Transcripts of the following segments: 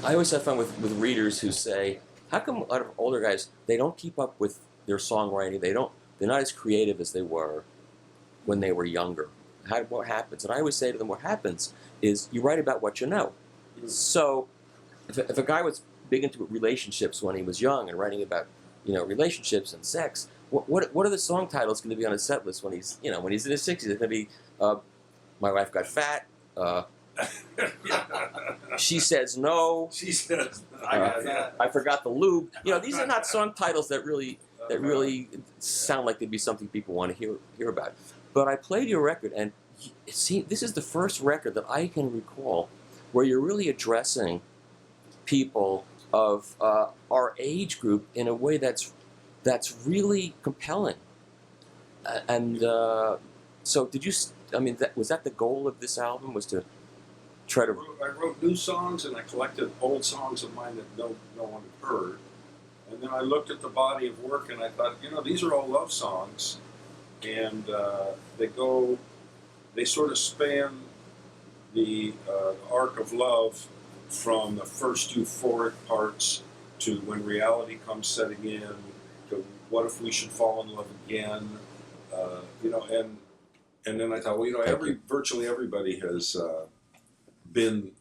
I always have fun with readers who say, how come a lot of older guys, they don't keep up with their songwriting? They're not as creative as they were when they were younger. What happens? And I always say to them, what happens is you write about what you know. So if a guy was big into relationships when he was young and writing about, relationships and sex, what are the song titles going to be on his set list when he's in his 60s? It's going to be, My Wife Got Fat, She Says No, She says, I got that. I Forgot the Lube. These are not song titles that really sound like they'd be something people want to hear about. But I played your record, and this is the first record that I can recall where you're really addressing people of our age group in a way that's really compelling. And so, did you? Was that the goal of this album? Was to try to? I wrote new songs, and I collected old songs of mine that no one had heard. And then I looked at the body of work, and I thought, these are all love songs, and they sort of span the arc of love from the first euphoric parts to when reality comes setting in, to what if we should fall in love again, and then I thought, virtually everybody has been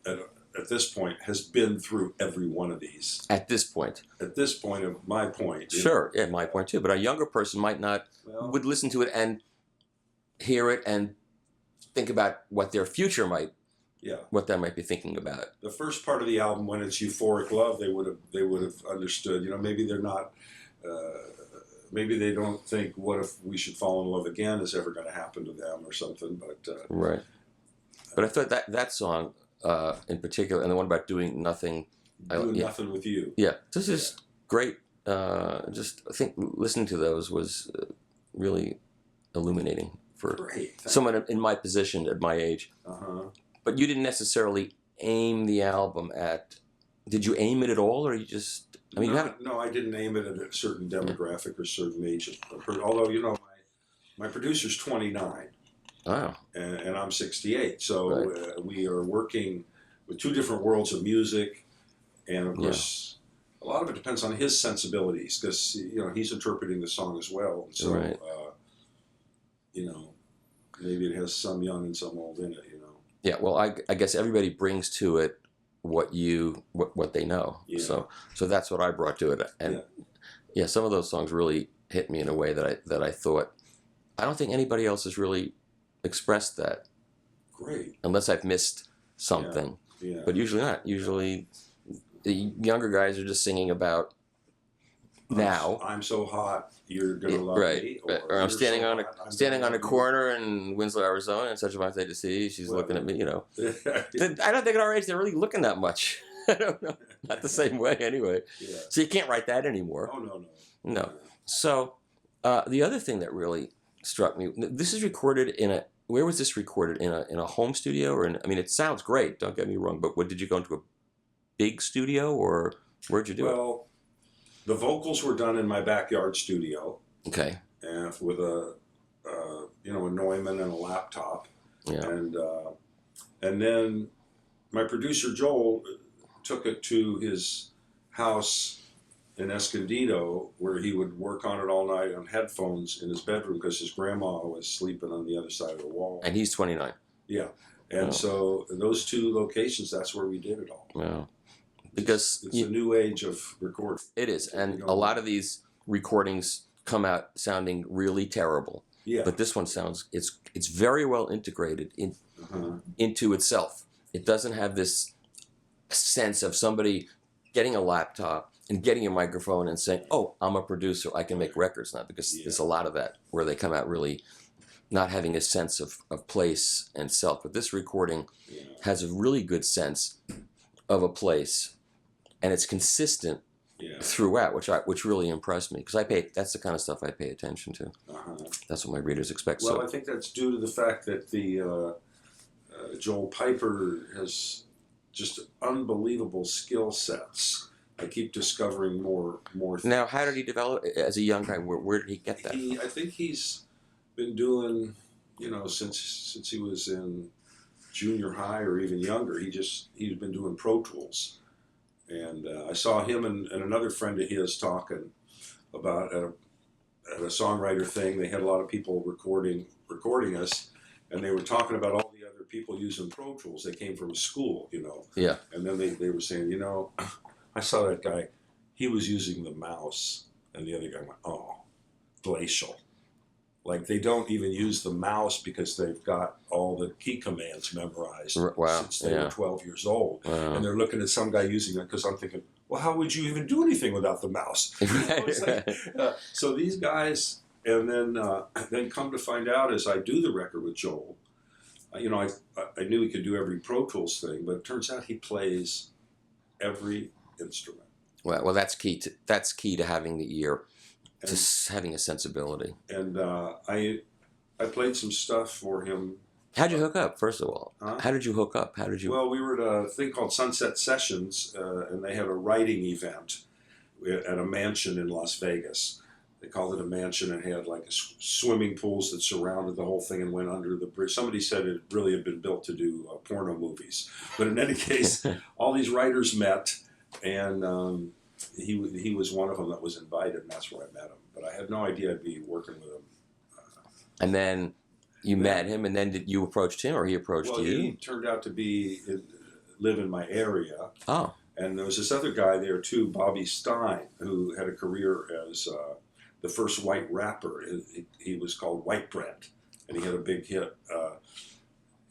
at this point has been through every one of these. At this point of my point. Sure, yeah, my point too. But a younger person might not would listen to it and hear it and think about what their future what they might be thinking about. The first part of the album, when it's euphoric love, they would have understood. Maybe they're not. Maybe they don't think, "What if we should fall in love again?" is ever going to happen to them or something. But right. But I thought that song in particular, and the one about doing nothing. Nothing with you. Yeah, this is great. I think listening to those was really illuminating for someone in my position at my age. But you didn't necessarily aim the album at. Did you aim it at all, or you just? You haven't. No, I didn't aim it at a certain demographic or certain age. Although my producer's 29. Wow. And I'm 68. So we are working with two different worlds of music, and of course, a lot of it depends on his sensibilities because he's interpreting the song as well. And so maybe it has some young and some old in it. Yeah, well, I guess everybody brings to it what they know. Yeah. So that's what I brought to it, and some of those songs really hit me in a way that I thought I don't think anybody else has really expressed that. Great. Unless I've missed something. Yeah. But usually not. Usually the younger guys are just singing about now. I'm so hot, you're gonna love me. Or I'm standing on a corner in Winslow, Arizona, and such a nice day to see. She's looking at me, I don't think at our age they're really looking that much. I don't know. Not the same way anyway. Yeah. So you can't write that anymore. Oh, no. So the other thing that really struck me, this is recorded where was this recorded? In a home studio? Or it sounds great, don't get me wrong, but did you go into a big studio, or where'd you do it? Well, the vocals were done in my backyard studio. Okay. And with a Neumann and a laptop. Yeah. And then my producer Joel took it to his house in Escondido, where he would work on it all night on headphones in his bedroom because his grandma was sleeping on the other side of the wall. And he's 29. Yeah. And so those two locations, that's where we did it all. Yeah. Because it's a new age of recording. It is, and a lot of these recordings come out sounding really terrible. Yeah. But this one it's very well integrated into itself. It doesn't have this sense of somebody getting a laptop and getting a microphone and saying, "Oh, I'm a producer, I can make records now," because there's a lot of that where they come out really not having a sense of place and self. But this recording has a really good sense of a place. And it's consistent throughout, which really impressed me because that's the kind of stuff I pay attention to. That's what my readers expect. Well, I think that's due to the fact that the Joel Piper has just unbelievable skill sets. I keep discovering more things. Now, how did he develop as a young guy? Where did he get that? I think he's been doing, since he was in junior high or even younger. He's been doing Pro Tools. And I saw him and another friend of his talking about at a songwriter thing. They had a lot of people recording us, and they were talking about all the other people using Pro Tools. They came from a school, you know. Yeah. And then they were saying, you know, I saw that guy. He was using the mouse, and the other guy went, oh, glacial. Like they don't even use the mouse because they've got all the key commands memorized since they were 12 years old. Wow. And they're looking at some guy using it because I'm thinking, well, how would you even do anything without the mouse? You know, it's like, so these guys, and then come to find out as I do the record with Joel, you know, I knew he could do every Pro Tools thing, but it turns out he plays every instrument. Well, that's key to having the ear. Just having a sensibility. And I played some stuff for him. How'd you hook up, first of all? Huh? How did you hook up? How did you... Well, we were at a thing called Sunset Sessions, and they had a writing event at a mansion in Las Vegas. They called it a mansion and had like swimming pools that surrounded the whole thing and went under the bridge. Somebody said it really had been built to do porno movies. But in any case, all these writers met, and... He was one of them that was invited, and that's where I met him. But I had no idea I'd be working with him. And then you met him, and then you approached him, or he approached you? Well, he turned out to live in my area. Oh. And there was this other guy there, too, Bobby Stein, who had a career as the first white rapper. He was called White Brent, and he had a big hit.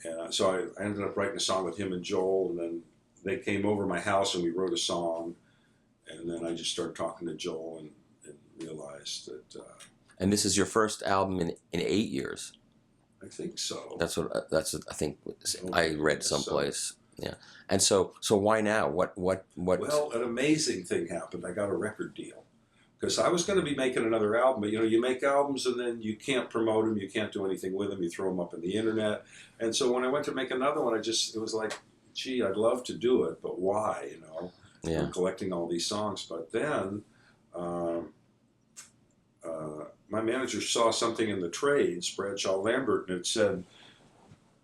And so I ended up writing a song with him and Joel, and then they came over to my house, and we wrote a song. And then I just started talking to Joel and realized that... and this is your first album in 8 years? I think so. That's what I think I read someplace. So. Yeah. And so why now? What? Well, an amazing thing happened. I got a record deal. Because I was going to be making another album, but you know, you make albums and then you can't promote them, you can't do anything with them, you throw them up on the internet. And so when I went to make another one, it was like, gee, I'd love to do it, but why, you know? Yeah. I'm collecting all these songs. But then my manager saw something in the trades, Bradshaw Lambert, and it said,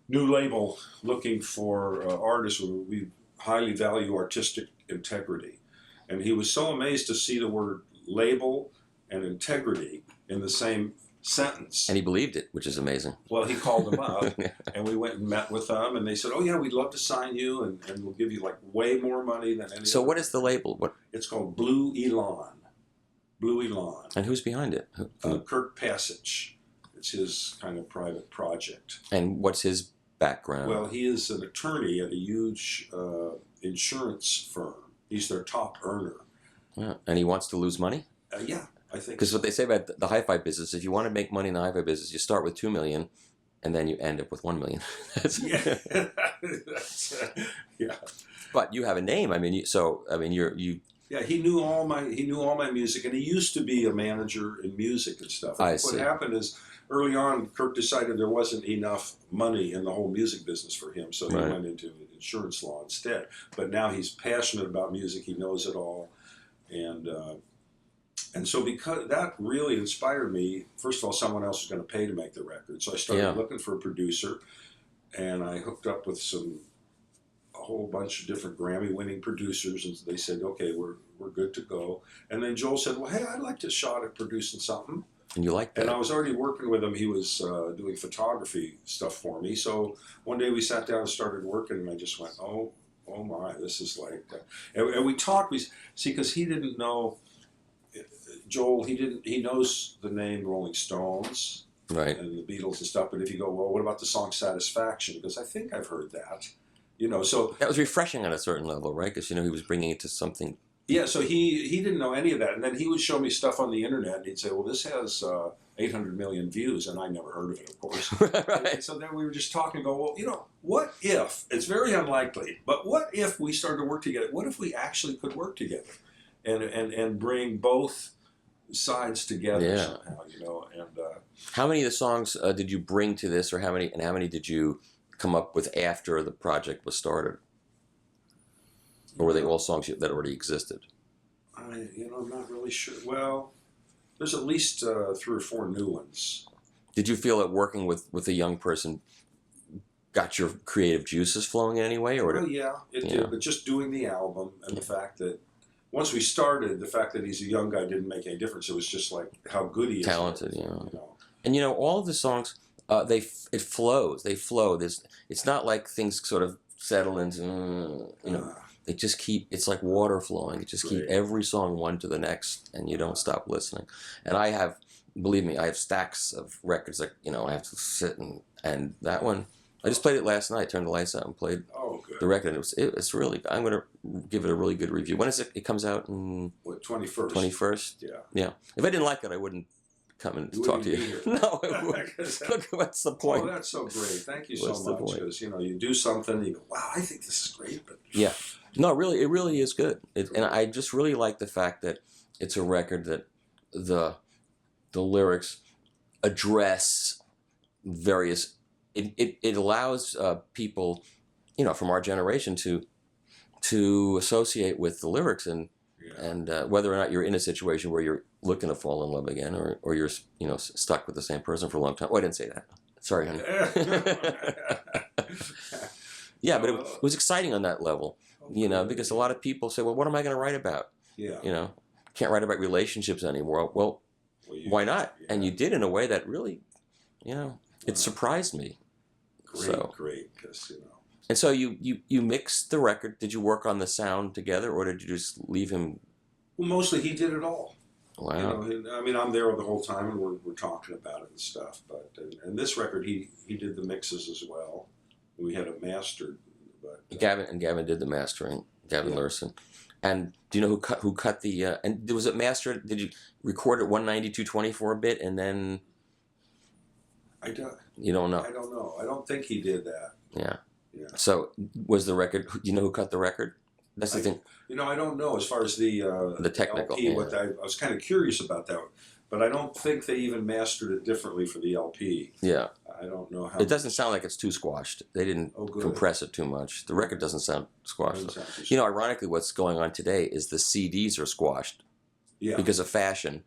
new label looking for artists who we highly value artistic integrity. And he was so amazed to see the word label and integrity in the same sentence. And he believed it, which is amazing. Well, he called them up, and we went and met with them, and they said, oh, yeah, we'd love to sign you, and we'll give you, like, way more money than any So other. what is the label? What? It's called Blue Elan. Blue Elan. And who's behind it? Kirk Passage. It's his kind of private project. And what's his background? Well, he is an attorney at a huge insurance firm. He's their top earner. Yeah. And he wants to lose money? Yeah. I think because what they say about the hi-fi business, if you want to make money in the hi-fi business, you start with $2 million, and then you end up with $1 million. Yeah. But you have a name. I mean, you. Yeah, he knew all my music, and he used to be a manager in music and stuff. And what happened is, early on, Kirk decided there wasn't enough money in the whole music business for him, so he went into insurance law instead. But now he's passionate about music. He knows it all, and so because that really inspired me, first of all, someone else was going to pay to make the record. So I started looking for a producer, and I hooked up with a whole bunch of different Grammy-winning producers, and they said, okay, we're good to go. And then Joel said, well, hey, I'd like to shot at producing something. And you liked that? And I was already working with him. He was doing photography stuff for me. So one day we sat down and started working, and I just went, oh my, this is like... and we talked, because he didn't know... Joel, he knows the name Rolling Stones, right, and the Beatles and stuff. But if you go, well, what about the song Satisfaction? Because I think I've heard that, you know. So that was refreshing on a certain level, right? Because he was bringing it to something. Yeah, so he didn't know any of that, and then he would show me stuff on the internet, and he'd say, well, this has 800 million views, and I never heard of it, of course. Right. And so then we were just talking, go, well, you know, what if? It's very unlikely, but what if we started to work together? What if we actually could work together, and bring both sides together somehow, you know? And how many of the songs did you bring to this, or how many did you come up with after the project was started, or were they all songs that already existed? I'm not really sure. Well, there's at least 3 or 4 new ones. Did you feel that working with a young person got your creative juices flowing in any way, or Well, yeah, it did. But just doing the album and the fact that once we started, the fact that he's a young guy didn't make any difference. It was just like how good he is. Talented, And all of the songs, it flows. They flow. It's not like things sort of settle into, they just keep. It's like water flowing. You just keep every song one to the next, and you don't stop listening. And believe me, I have stacks of records that I have to sit and that one. I just played it last night. Turned the lights out and played the record. And it's really. I'm going to give it a really good review. When is it? It comes out in 21st. 21st. Yeah. If I didn't like it, I wouldn't come and talk to you. No, it wouldn't. Look, what's the point? Oh, that's so great. Thank you so much. Because you do something, and you go, wow, I think this is great. But no, really, it really is good. And I just really like the fact that it's a record that the lyrics address various. It allows people, from our generation to associate with the lyrics and whether or not you're in a situation where you're looking to fall in love again or you're stuck with the same person for a long time. Oh, I didn't say that. Sorry, honey. Yeah, but it was exciting on that level, because a lot of people say, well, what am I going to write about? Yeah. Can't write about relationships anymore. Well, why not? Yeah. And you did in a way that really, it surprised me. Great, because And so you mixed the record. Did you work on the sound together, or did you just leave him? Well, mostly he did it all. Wow. I'm there the whole time, and we're talking about it and stuff. But and this record, he did the mixes as well. We had it mastered. But Gavin did the mastering. Gavin Larson. And do you know who cut the? And was it mastered? Did you record it 192.24 bit and then? I don't. You don't know. I don't know. I don't think he did that. Yeah. So was the record? Do you know who cut the record? That's the thing. I don't know as far as the technical. LP, I was kind of curious about that, but I don't think they even mastered it differently for the LP. Yeah. I don't know how. It doesn't sound like it's too squashed. They didn't compress it too much. The record doesn't sound squashed. Ironically, what's going on today is the CDs are squashed because of fashion,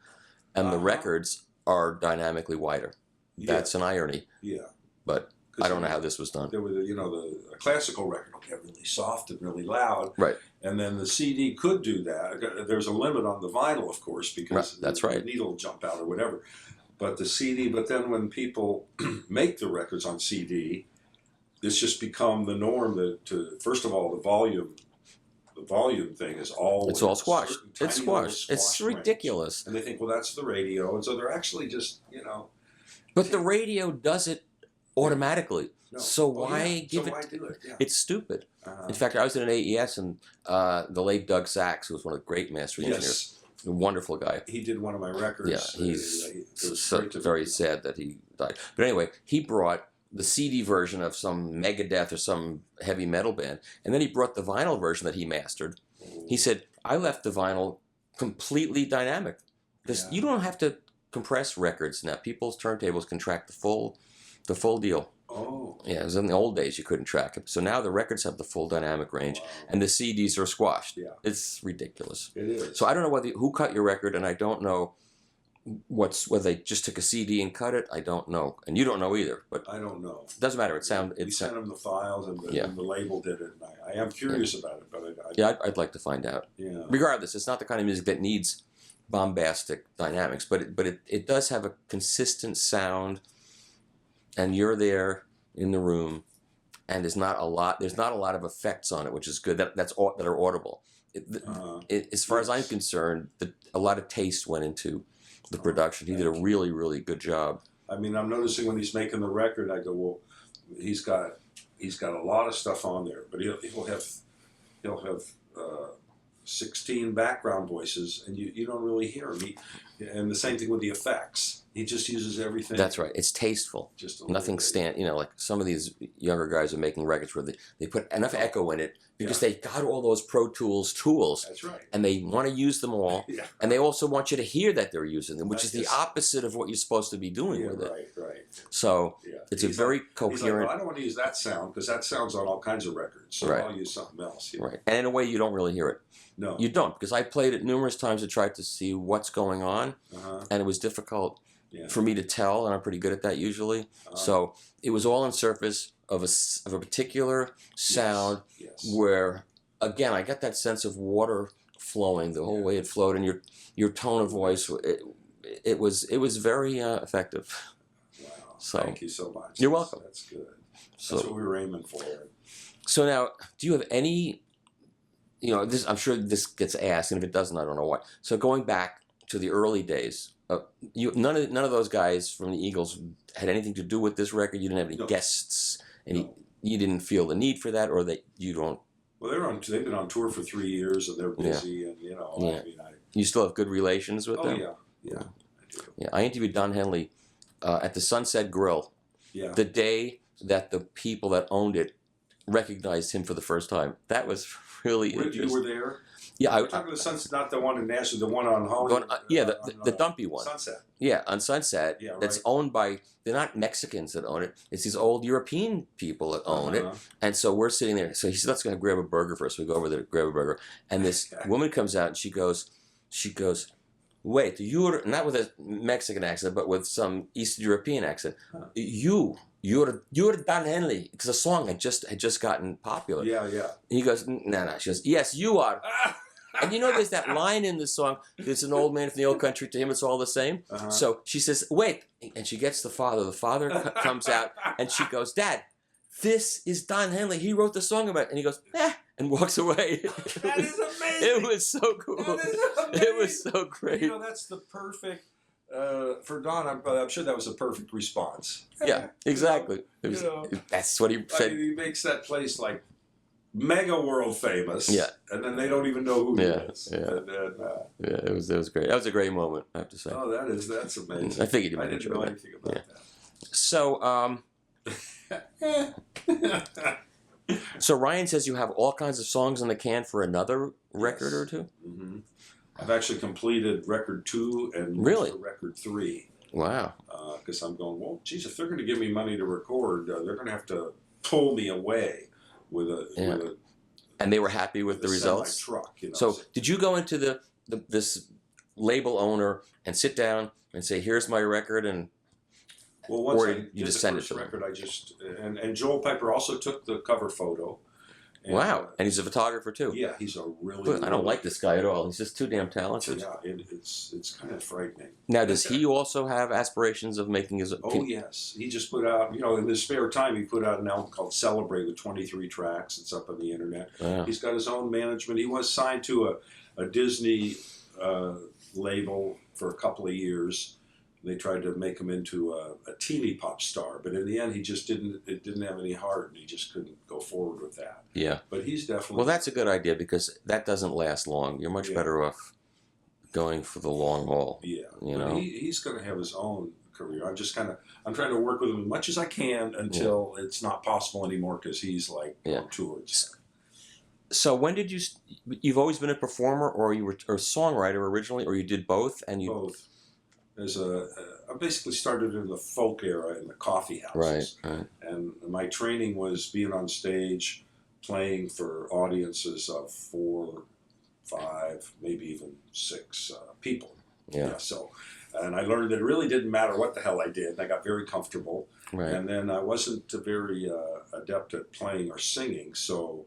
and the records are dynamically wider. That's an irony. Yeah. But I don't know how this was done. There was, the classical record will get really soft and really loud. Right. And then the CD could do that. There's a limit on the vinyl, of course, because the needle will jump out or whatever. But the CD, but then when people make the records on CD, it's just become the norm first of all, the volume thing is always... It's all squashed. It's squashed. It's ridiculous. And they think, well, that's the radio. And so they're actually just, But the radio does it automatically. No. So why do it? Yeah. It's stupid. In fact, I was in an AES and the late Doug Sachs, who was one of the great mastering engineers, a wonderful guy. He did one of my records. Yeah, very sad that he died. But anyway, he brought the CD version of some Megadeth or some heavy metal band, and then he brought the vinyl version that he mastered. He said, I left the vinyl completely dynamic. You don't have to compress records now. People's turntables can track the full deal. Oh. Yeah, it was in the old days you couldn't track it. So now the records have the full dynamic range, and the CDs are squashed. Yeah. It's ridiculous. It is. So I don't know who cut your record, and I don't know whether they just took a CD and cut it. I don't know, and you don't know either. But I don't know. It doesn't matter. We sent them the files, and the label did it. And I am curious about it, but I'd like to find out. Yeah. Regardless, it's not the kind of music that needs bombastic dynamics, but it does have a consistent sound. And you're there in the room, and there's not a lot of effects on it, which is good. That are audible. As far as I'm concerned, a lot of taste went into the production. He did a really, really good job. I mean, I'm noticing when he's making the record, I go, well, he's got a lot of stuff on there, but he'll have 16 background voices, and you don't really hear him. And the same thing with the effects. He just uses everything. That's right. It's tasteful. Nothing like some of these younger guys are making records where they put enough echo in it because they got all those Pro Tools tools. That's right. And they want to use them all. Yeah. And they also want you to hear that they're using them, which is the opposite of what you're supposed to be doing with it. Right. So it's a very coherent... He's like, well, I don't want to use that sound because that sound's on all kinds of records. So I'll use something else. Right. And in a way, you don't really hear it. No. You don't, because I played it numerous times to try to see what's going on, and it was difficult for me to tell, and I'm pretty good at that usually. So it was all on surface. of a particular sound Yes. where, again, I got that sense of water flowing the whole way it flowed, and your tone of voice. It was very effective. Wow. So, thank you so much. You're welcome. That's good. So, That's what we were aiming for. so now, do you have any? This, I'm sure this gets asked, and if it doesn't, I don't know why. So going back to the early days, none of those guys from the Eagles had anything to do with this record. You didn't have any guests, and you didn't feel the need for that, or that you don't. Well, they've been on tour for 3 years, and they're busy, and I mean, You still have good relations with them. yeah, I do. Yeah, I interviewed Don Henley at the Sunset Grill Yeah. the day that the people that owned it recognized him for the first time. That was really interesting. You were there? Yeah, We're talking about the Sunset, not the one in Nashville, the one on Hollywood. the dumpy one. Sunset. Yeah, on Sunset. Yeah, That's right. owned by, they're not Mexicans that own it. It's these old European people that own it. And so we're sitting there. So he said, let's go grab a burger first. We go over there to grab a burger. And this woman comes out and she goes, wait, you're, not with a Mexican accent, but with some Eastern European accent. You're Don Henley, because the song had just gotten popular. Yeah. And he goes, no. She goes, yes, you are. And there's that line in the song, there's an old man from the old country, to him it's all the same. So she says, wait, and she gets the father. The father comes out, and she goes, Dad, this is Don Henley. He wrote the song about it. And he goes, and walks away. That is amazing. It was so cool. That is amazing. It was so great. That's the perfect, for Don, I'm sure that was a perfect response. Yeah, exactly. That's what he said. I mean, he makes that place like mega world famous. Yeah. And then they don't even know who he is. Yeah. And then, Yeah, it was great. That was a great moment, I have to say. oh, that's amazing. I figured you might didn't enjoy know that. anything about So, that. so Ryan says you have all kinds of songs in the can for another record or two? Mm-hmm. I've actually completed record 2 and Really? record 3. Wow. Because I'm going, well, geez, if they're going to give me money to record, they're going to have to pull me away with a And they were happy with the results? Truck, So did you go into this label owner and sit down and say, here's my record, and well, once or I you did just the send it first to them? record, I just and Joel Piper also took the cover photo. And, Wow. And he's a photographer too. yeah, he's a really. But I don't like this guy at all. He's just too damn talented. Yeah, it's kind of frightening. Now, does he also have aspirations of making his? Oh yes, he just put out. In his spare time, he put out an album called Celebrate with 23 tracks. It's up on the internet. Wow. He's got his own management. He was signed to a Disney label for a couple of years. They tried to make him into a teeny pop star, but in the end, he just didn't have any heart, and he just couldn't go forward with that. Yeah. But he's definitely. Well, that's a good idea, because that doesn't last long. You're much better off going for the long haul. Yeah. But he's going to have his own career. I'm trying to work with him as much as I can until it's not possible anymore, because he's like on tours. So when did you've always been a performer, or you were a songwriter originally, or you did both? And you both. I basically started in the folk era in the coffee houses. Right. And my training was being on stage, playing for audiences of 4, 5, maybe even 6 people. Yeah. So, and I learned that it really didn't matter what the hell I did. And I got very comfortable. Right. And then I wasn't very adept at playing or singing, so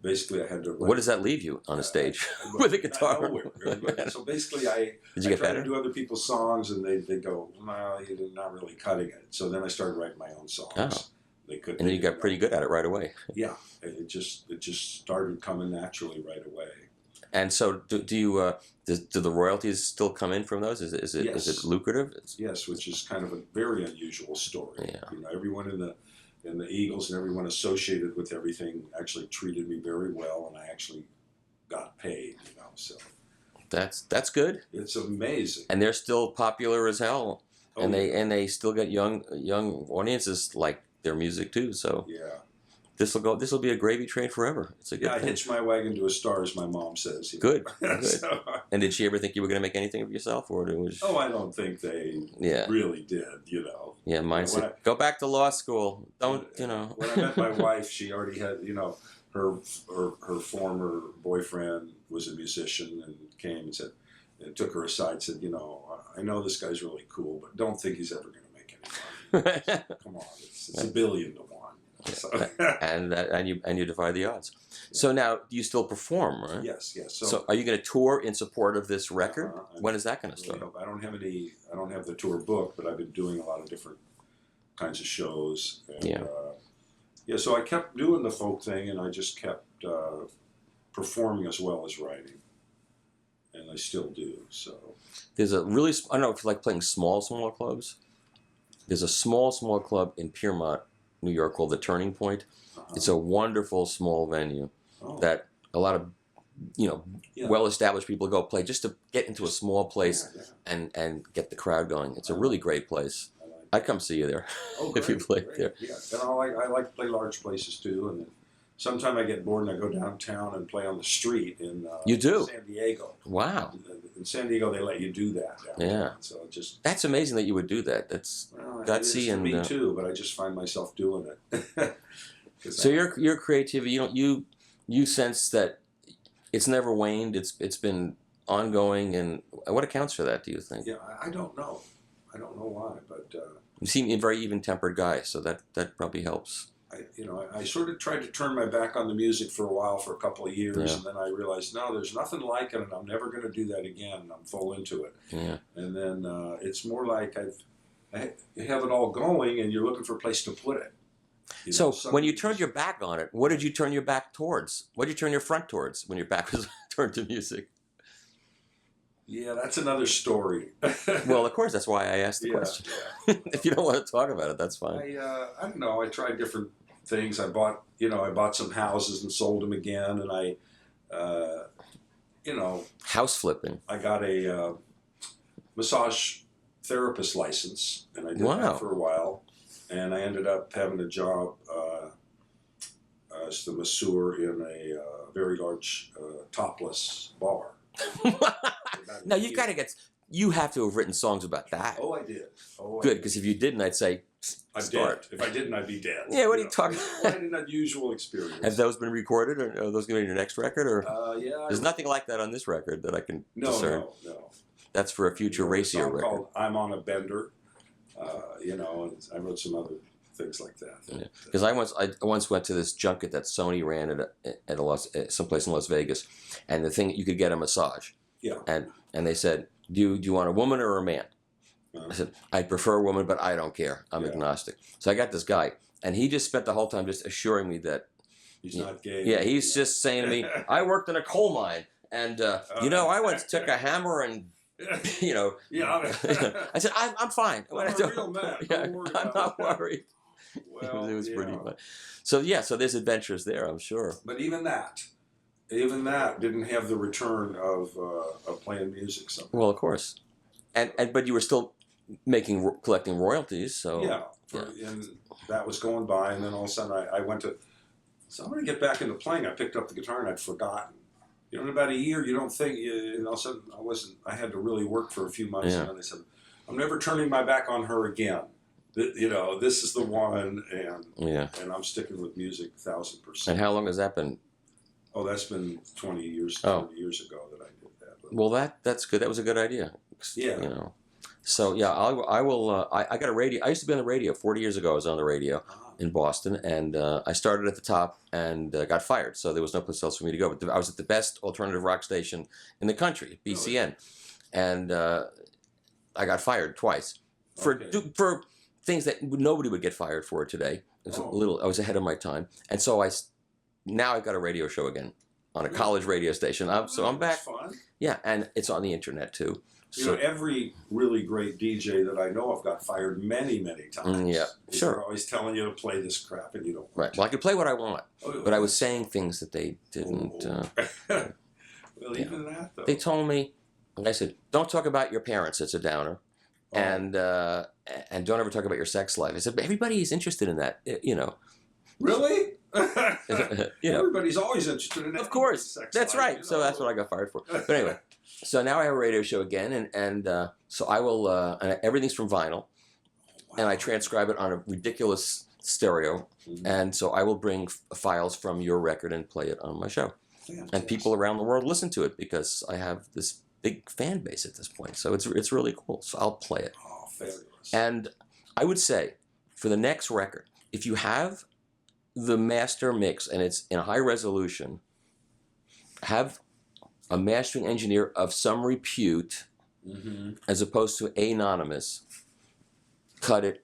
basically I had to. What does that leave you on a stage with a guitar? Nowhere. So basically I get tried better? to do other people's songs, and they go, well, you're not really cutting it. So then I started writing my own songs. Oh. And you got pretty good at it right away. Yeah, it just started coming naturally right away. And so do the royalties still come in from those? Is it lucrative? Yes, which is kind of a very unusual story. Yeah. Everyone in the Eagles and everyone associated with everything actually treated me very well, and I actually got paid. So that's good. It's amazing. And they're still popular as hell, Oh, they still get young audiences like their music too. So yeah. This will be a gravy train forever. It's a good I thing. hitched my wagon to a star, as my mom says. Good. So, And did she ever think you were going to make anything of yourself, or it was? I don't think they really did. Yeah, mine said, go back to law school. Don't. When I met my wife, she already had her former boyfriend was a musician, and came and said, and took her aside, and said, I know this guy's really cool, but don't think he's ever going to make any money. Come on, it's $1 billion to 1. So. and you defy the odds. So now you still perform, right? Yes. So are you going to tour in support of this record? When is that going to really start? I don't have the tour book, but I've been doing a lot of different kinds of shows. And, so I kept doing the folk thing, and I just kept performing as well as writing, and I still do. So There's a really, I don't know if you like playing small clubs. There's a small club in Piermont, New York called the Turning Point. It's a wonderful small venue that a lot of well-established people go play just to get into a small place and get the crowd going. It's a really great place. I'd come see you there if you played there. Yeah, and I like to play large places too. And then sometimes I get bored and I go downtown and play on the street in You do? San Diego. Wow. In San Diego, they let you do that. Yeah. So that's amazing that you would do that. That's gutsy and me too. But I just find myself doing it. So your creativity, you sense that it's never waned. It's been ongoing, and what accounts for that? Do you think? Yeah, I don't know. I don't know why, but you seem a very even-tempered guy, so that probably helps. I sort of tried to turn my back on the music for a while, for a couple of years, and then I realized, no, there's nothing like it, and I'm never going to do that again. I'm full into it. Yeah. And then it's more like I have it all going, and you're looking for a place to put it. So when you turned your back on it, what did you turn your back towards? What did you turn your front towards when your back was turned to music? Yeah, that's another story. Well, of course, that's why I asked the question. Yeah. If you don't want to talk about it, that's fine. I don't know. I tried different things. I bought some houses and sold them again, and I house flipping. I got a massage therapist license, and I did that for a while, and I ended up having a job as the masseur in a very large topless bar. Now you have to have written songs about that. Oh, I did. Good, because if you didn't, I'd say start. If I didn't, I'd be dead. Yeah, what are you talking about? Quite an unusual experience. Have those been recorded, or are those going to be your next record? Or yeah, there's nothing like that on this record that I can discern. No. That's for a future racier record. Called "I'm on a Bender," and I wrote some other things like that. Because I once went to this junket that Sony ran at someplace in Las Vegas, and the thing, you could get a massage. Yeah. And they said, do you want a woman or a man? I said, I'd prefer a woman, but I don't care. I'm agnostic. So I got this guy, and he just spent the whole time just assuring me that he's not gay. Yeah, he's just saying to me, I worked in a coal mine, and I once took a hammer and Yeah. I said, I'm fine. I'm a real man. I'm not worried. Well, it was pretty fun. So there's adventures there, I'm sure. But even that didn't have the return of playing music somehow. Well, of course, but you were still collecting royalties, so and that was going by, and then all of a sudden I went to. So I'm going to get back into playing. I picked up the guitar and I'd forgotten. In about a year, you don't think. And all of a sudden I had to really work for a few months, and then I said, I'm never turning my back on her again. This is the one, and I'm sticking with music 1,000%. And how long has that been? Oh, that's been 20 years ago that I did that. But, well, that's good. That was a good idea. Yeah. So I will. I got a radio. I used to be on the radio 40 years ago. I was on the radio in Boston, and I started at the top and got fired. So there was no place else for me to go. But I was at the best alternative rock station in the country, BCN, and I got fired twice for things that nobody would get fired for today. It was I was ahead of my time, and so now I've got a radio show again on a college radio station. I'm back. Fun. Yeah, and it's on the internet too. So every really great DJ that I know of got fired many, many times. Yeah, sure. They're always telling you to play this crap, and you don't. Right. Well, I can play what I want, but I was saying things that they didn't. Well, even that though. They told me, I said, "Don't talk about your parents. It's a downer." And don't ever talk about your sex life. I said, but everybody is interested in that, Really? Everybody's always interested in that. Of course, sex that's life, right. So that's what I got fired for. But anyway, so now I have a radio show again, and so I will. And everything's from vinyl, and I transcribe it on a ridiculous stereo, and so I will bring files from your record and play it on my show, and people around the world listen to it because I have this big fan base at this point. So it's really cool. So I'll play it. Oh, fabulous. And I would say for the next record, if you have the master mix and it's in high resolution, have a mastering engineer of some repute, as opposed to anonymous, cut it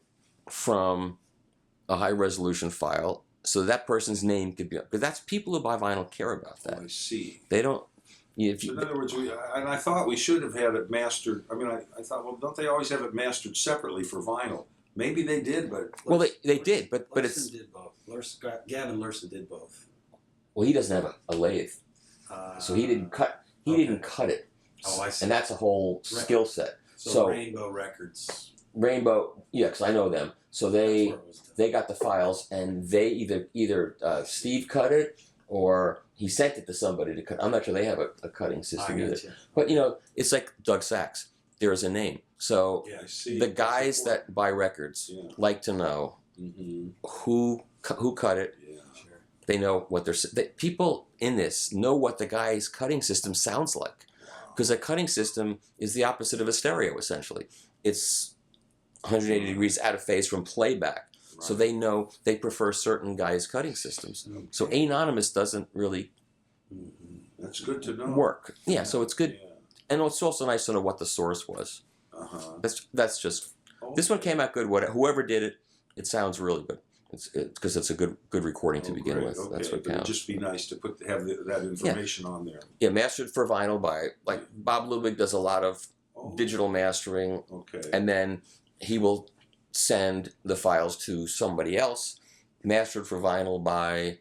from a high resolution file so that person's name could be up. Because that's people who buy vinyl care about that. I see. They don't. If So you, in other words, and I thought we should have had it mastered. I mean, I thought, well, don't they always have it mastered separately for vinyl? Maybe they did, but well, they did, but it's Larson did both. Gavin Larson did both. well, he doesn't have a lathe, so he didn't cut. He didn't cut it. Oh, I see. And that's a whole skill set. So Rainbow Records. Rainbow, yeah, because I know them. So they got the files, and they either Steve cut it or he sent it to somebody to cut. I'm not sure they have a cutting system either. But it's like Doug Sachs. There's a name. So yeah, I see. the guys that buy records like to know who cut it. Yeah, sure. They know what people in this know what the guy's cutting system sounds like, because a cutting system is the opposite of a stereo. Essentially, it's 180 degrees out of phase from playback. Right. So they know they prefer certain guys' cutting systems. Okay. So anonymous doesn't really that's good to know. Work. Yeah, so it's good. Yeah. And it's also nice to know what the source was. That's just this one came out good. Whoever did it, it sounds really good. It's because it's a good recording to begin with. Okay. That's what But counts. it'd just be nice to have that information on there. Yeah, mastered for vinyl by Bob Lubig does a lot of digital mastering. Okay. And then he will send the files to somebody else, mastered for vinyl by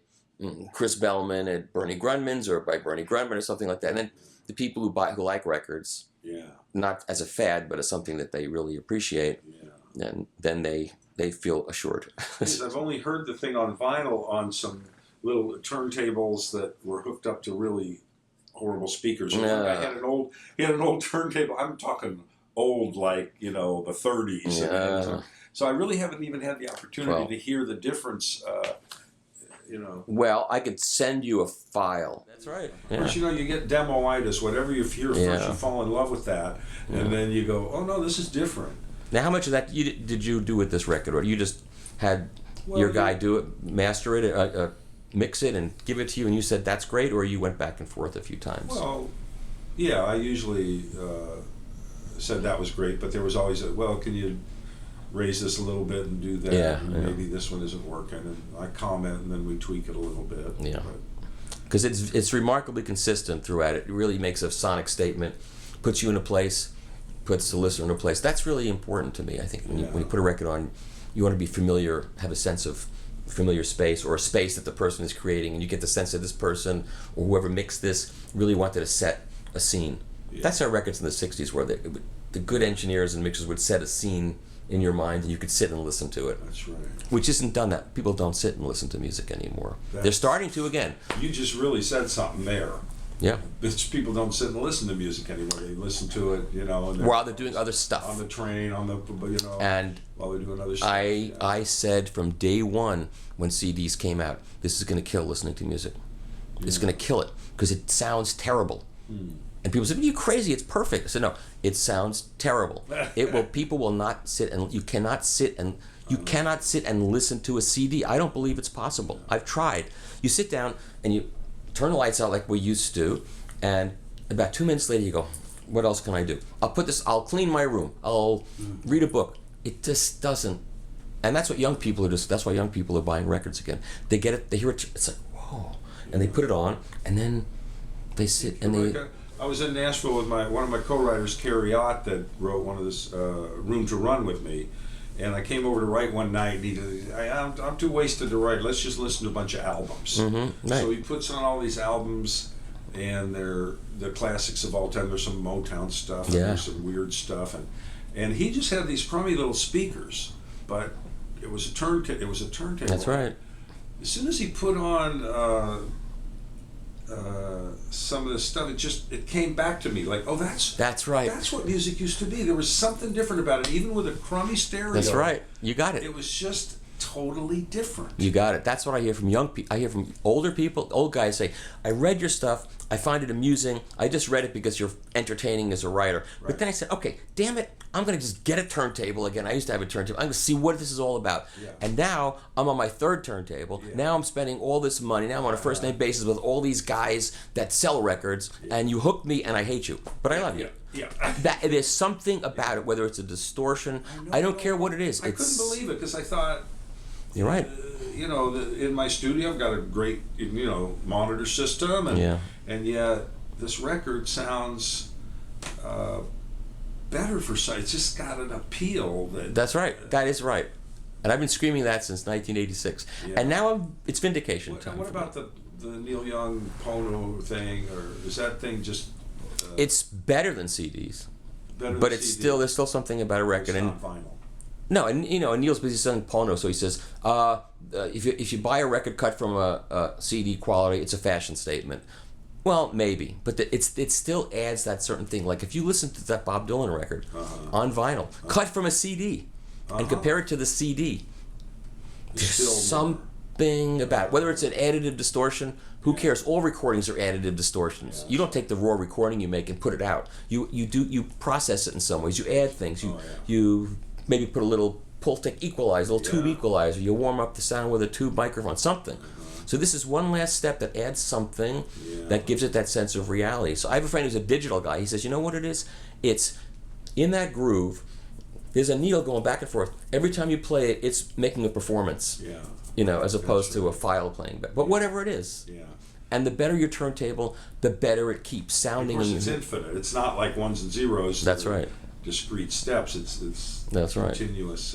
Chris Bellman at Bernie Grunman's or by Bernie Grunman or something like that. And then the people who like records, not as a fad, but as something that they really appreciate, and then they feel assured. I've only heard the thing on vinyl on some little turntables that were hooked up to really horrible speakers. I had an old turntable. I'm talking old, like the 30s. Yeah. So I really haven't even had the opportunity to hear the difference. Well, I could send you a file. That's right. Of course, you get demo-itis. Whatever you hear first, you fall in love with that, and then you go, "Oh no, this is different." Now, how much of that did you do with this record, or you just had your guy do it, master it, mix it, and give it to you, and you said that's great, or you went back and forth a few times? Well, yeah, I usually said that was great, but there was always can you raise this a little bit and do that? Yeah, and maybe this one isn't working, and I comment, and then we tweak it a little bit. Yeah, because it's remarkably consistent throughout. It really makes a sonic statement, puts you in a place, puts the listener in a place. That's really important to me. I think when you put a record on, you want to be familiar, have a sense of familiar space, or a space that the person is creating, and you get the sense that this person or whoever mixed this really wanted to set a scene. Yeah. That's how records in the 60s were. The good engineers and mixers would set a scene in your mind, and you could sit and listen to it. That's right. Which isn't done that. People don't sit and listen to music anymore. They're starting to again. You just really said something there. Yeah. People don't sit and listen to music anymore. They listen to it, and while they're doing other stuff. On the train, and while they're doing other stuff. I said from day one when CDs came out, this is going to kill listening to music. It's going to kill it because it sounds terrible. And people said, "Are you crazy? It's perfect." I said, "No, it sounds terrible. People will not sit and you cannot sit and listen to a CD. I don't believe it's possible. I've tried. You sit down and you turn the lights out like we used to, and about 2 minutes later you go, what else can I do? I'll clean my room. I'll read a book. It just doesn't." And that's what young people are that's why young people are buying records again. They get it, they hear it, it's like, whoa. And they put it on, and then they sit and they... I was in Nashville with one of my co-writers, Carrie Ott, that wrote one of this Room to Run with me. And I came over to write one night, and I'm too wasted to write. Let's just listen to a bunch of albums. Right. So he puts on all these albums, and they're the classics of all time. There's some Motown stuff, and there's some weird stuff, and he just had these crummy little speakers, but it was a turntable. That's right. As soon as he put on some of this stuff, it came back to me like, oh, that's right. That's what music used to be. There was something different about it, even with a crummy stereo. That's right. You got it. It was just totally different. You got it. That's what I hear from young people. I hear from older people, old guys say, "I read your stuff. I find it amusing. I just read it because you're entertaining as a writer. But Right. then I said, okay, damn it, I'm going to just get a turntable again. I used to have a turntable. I'm going to see what this is all about. Yeah. And now I'm on my third turntable. Yeah. Now I'm spending all this money. Now I'm on a first name basis with all these guys that sell records. And you hooked me, and I hate you. But I love you. Yeah. That there's something about it, whether it's a distortion. I don't care what it is. I couldn't believe it because I thought, You're right. you know, in my studio I've got a great, you know, monitor system, and Yeah. and yet this record sounds better for some. It's just got an appeal that. That's right. That is right. And I've been screaming that since 1986. Yeah. And now it's vindication time. What for about me. the Neil Young Pono thing, or is that thing just? It's better than CDs, Better but than it's CD? still there's still something about a record. It's And not vinyl. no, and you know, and Neil's busy selling porno, so he says, if you buy a record cut from a CD quality, it's a fashion statement. Well, maybe, but it still adds that certain thing. Like if you listen to that Bob Dylan record on vinyl, cut from a CD, and compare it to the CD, there's Still more. something about it. Whether it's an additive distortion. Who cares? All recordings are additive distortions. You don't take the raw recording you make and put it out. You process it in some ways. You add things. You maybe put a little Pultec equalizer, a little tube equalizer. You warm up the sound with a tube microphone, something. So this is one last step that adds something that gives it that sense of reality. So I have a friend who's a digital guy. He says, you know what it is? It's in that groove. There's a needle going back and forth. Every time you play it, it's making a performance. Yeah. You know, as opposed to a file playing back. But whatever it is. Yeah. And the better your turntable, the better it keeps sounding. Of course, it's infinite. It's not like ones and zeros. That's right. Discrete steps. It's That's right. continuous.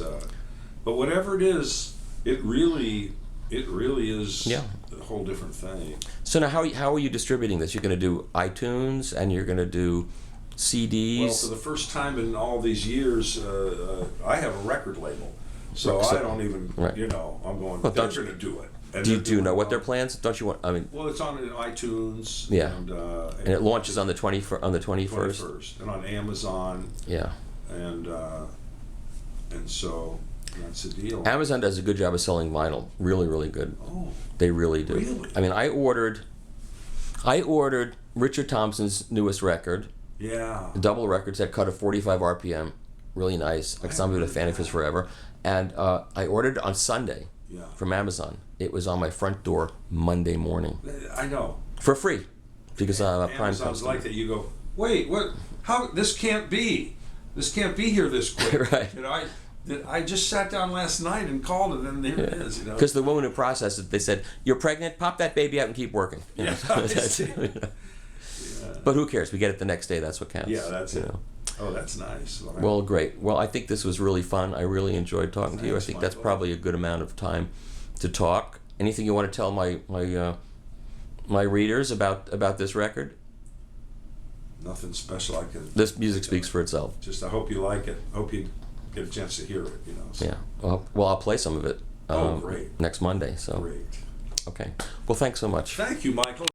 But whatever it is, it really is Yeah. a whole different thing. So now, how are you distributing this? You're going to do iTunes and you're going to do CDs. Well, for the first time in all these years, I have a record label. So So- I don't even, right. you know, I'm going, Well, they're don't you- going to do it. And do they're you doing know it what their all. plans? Don't you want? I mean, Well, it's on iTunes. Yeah. And it launches on the 21st. 21st. And on Amazon. Yeah. And so that's the deal. Amazon does a good job of selling vinyl. Really, really good. Oh, They really do. Really? I mean, I ordered Richard Thompson's newest record, yeah. double records that cut at 45 RPM. Really nice. Like somebody been a fan of his forever. And I ordered it on Sunday Yeah. from Amazon. It was on my front door Monday morning I know. for free because I'm a Prime Amazon's customer. like that. You go, wait, what? How? This can't be. This can't be here this quick. Right. You know, I just sat down last night and called it, and there it is. You know. Because the woman who processed it, they said, "You're pregnant. Pop that baby out and keep working." You know, Yeah, so I that's- see. But who cares? We get it the next day. That's what counts. Yeah, that's you it. know. Oh, that's nice. Well, great. Well, I think this was really fun. I really enjoyed talking to you. I Thanks, think that's Michael. probably a good amount of time to talk. Anything you want to tell my readers about this record? Nothing special. I can. This music speaks for itself. Just I hope you like it. Hope you get a chance to hear it. You know. So. Yeah. Well, I'll play some of it Oh, great. next Monday. So Great. okay. Well, thanks so much. Thank you, Michael.